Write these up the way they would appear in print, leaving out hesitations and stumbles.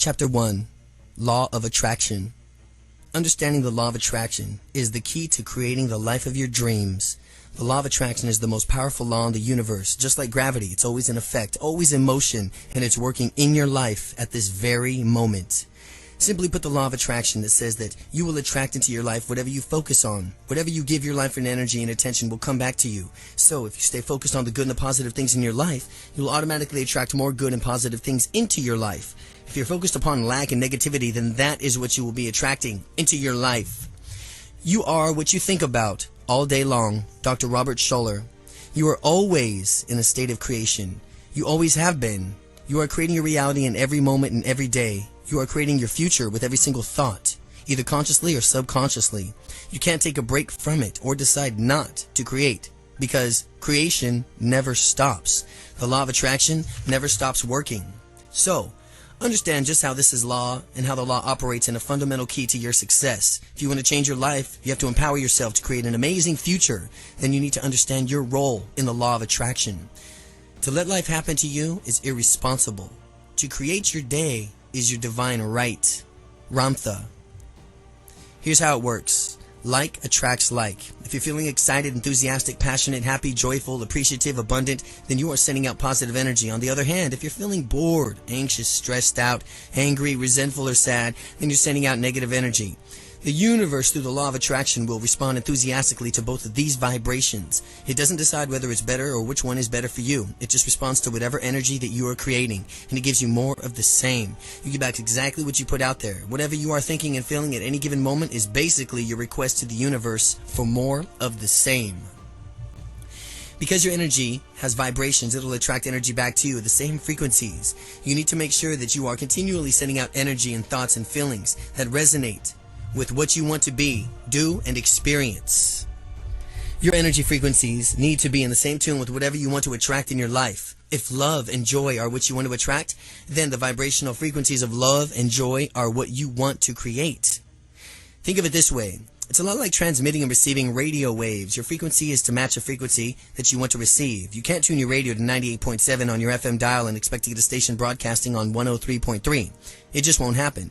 Chapter 1. Law of Attraction. Understanding the law of attraction is the key to creating the life of your dreams. The law of attraction is the most powerful law in the universe. Just like gravity, it's always in effect, always in motion, and it's working in your life at this very moment. Simply put, the law of attraction that says that you will attract into your life whatever you focus on. Whatever you give your life and energy and attention will come back to you. So if you stay focused on the good and the positive things in your life, you'll automatically attract more good and positive things into your life. If you're focused upon lack and negativity, then that is what you will be attracting into your life. You are what you think about all day long. Dr. Robert Schuller. You are always in a state of creation. You always have been. You are creating your reality in every moment and every day. You are creating your future with every single thought, either consciously or subconsciously. You can't take a break from it or decide not to create, because creation never stops. The law of attraction never stops working. So, understand just how this is law and how the law operates in a fundamental key to your success. If you want to change your life, you have to empower yourself to create an amazing future. Then you need to understand your role in the law of attraction. To let life happen to you is irresponsible. To create your day is your divine right. Ramtha. Here's how it works. Like attracts like. If you're feeling excited, enthusiastic, passionate, happy, joyful, appreciative, abundant, then you are sending out positive energy. On the other hand, if you're feeling bored, anxious, stressed out, angry, resentful, or sad, then you're sending out negative energy. The universe, through the law of attraction, will respond enthusiastically to both of these vibrations. It doesn't decide whether it's better or which one is better for you. It just responds to whatever energy that you are creating, and it gives you more of the same. You get back exactly what you put out there. Whatever you are thinking and feeling at any given moment is basically your request to the universe for more of the same. Because your energy has vibrations, it'll attract energy back to you at the same frequencies. You need to make sure that you are continually sending out energy and thoughts and feelings that resonate with what you want to be, do, and experience. Your energy frequencies need to be in the same tune with whatever you want to attract in your life. If love and joy are what you want to attract, then the vibrational frequencies of love and joy are what you want to create. Think of it this way. It's a lot like transmitting and receiving radio waves. Your frequency is to match a frequency that you want to receive. You can't tune your radio to 98.7 on your FM dial and expect to get a station broadcasting on 103.3. It just won't happen.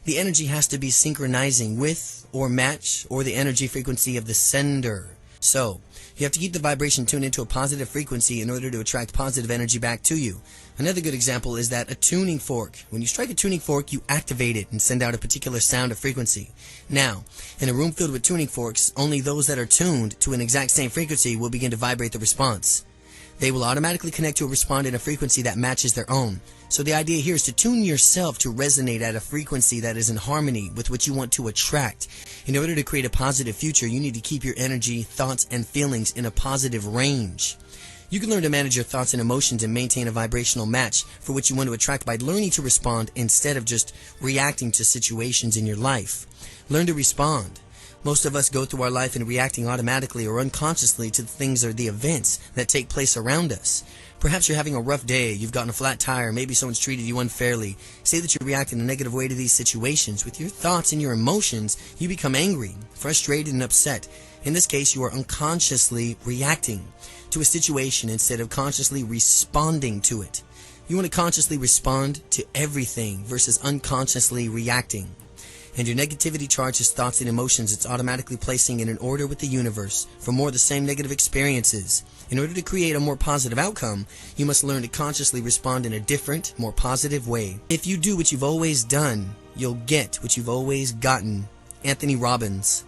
The energy has to be synchronizing with or match or the energy frequency of the sender. So, you have to keep the vibration tuned into a positive frequency in order to attract positive energy back to you. Another good example is that a tuning fork. When you strike a tuning fork, you activate it and send out a particular sound or frequency. Now, in a room filled with tuning forks, only those that are tuned to an exact same frequency will begin to vibrate the response. They will automatically connect to a respond in a frequency that matches their own. So the idea here is to tune yourself to resonate at a frequency that is in harmony with what you want to attract. In order to create a positive future, you need to keep your energy, thoughts, and feelings in a positive range. You can learn to manage your thoughts and emotions and maintain a vibrational match for what you want to attract by learning to respond instead of just reacting to situations in your life. Learn to respond. Most of us go through our life and reacting automatically or unconsciously to the things or the events that take place around us. Perhaps you're having a rough day, you've gotten a flat tire, maybe someone's treated you unfairly. Say that you react in a negative way to these situations. With your thoughts and your emotions, you become angry, frustrated, and upset. In this case, you are unconsciously reacting to a situation instead of consciously responding to it. You want to consciously respond to everything versus unconsciously reacting. And your negativity charges thoughts and emotions it's automatically placing in an order with the universe for more of the same negative experiences. In order to create a more positive outcome, you must learn to consciously respond in a different, more positive way. If you do what you've always done, you'll get what you've always gotten. Anthony Robbins.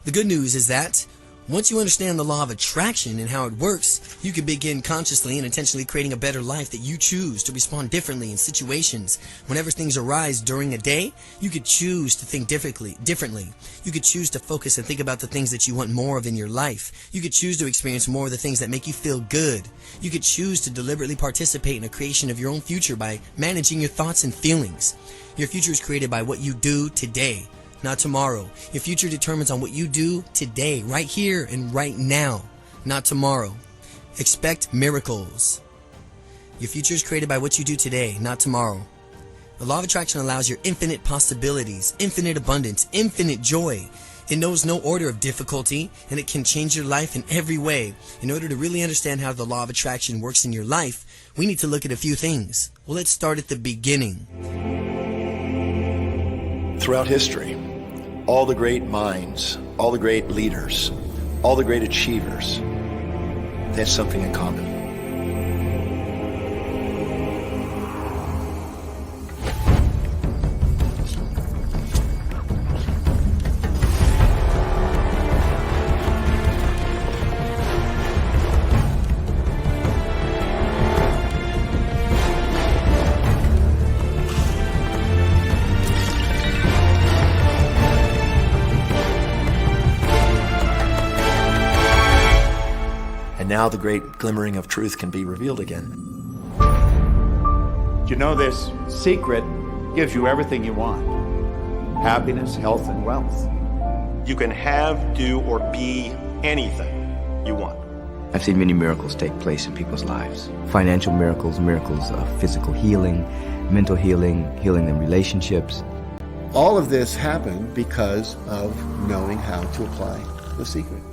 The good news is that once you understand the law of attraction and how it works, you can begin consciously and intentionally creating a better life that you choose to respond differently in situations. Whenever things arise during a day, you could choose to think differently. You could choose to focus and think about the things that you want more of in your life. You could choose to experience more of the things that make you feel good. You could choose to deliberately participate in the creation of your own future by managing your thoughts and feelings. Your future is created by what you do today, not tomorrow. Your future determines on what you do today, right here and right now, not tomorrow. Expect miracles. Your future is created by what you do today, not tomorrow. The law of attraction allows your infinite possibilities, infinite abundance, infinite joy. It knows no order of difficulty, and it can change your life in every way. In order to really understand how the law of attraction works in your life, we need to look at a few things. Well, let's start at the beginning. Throughout history, all the great minds, all the great leaders, all the great achievers, they have something in common. Now the great glimmering of truth can be revealed again. You know, this secret gives you everything you want. Happiness, health, and wealth. You can have, do, or be anything you want. I've seen many miracles take place in people's lives. Financial miracles, miracles of physical healing, mental healing, healing in relationships. All of this happened because of knowing how to apply the secret.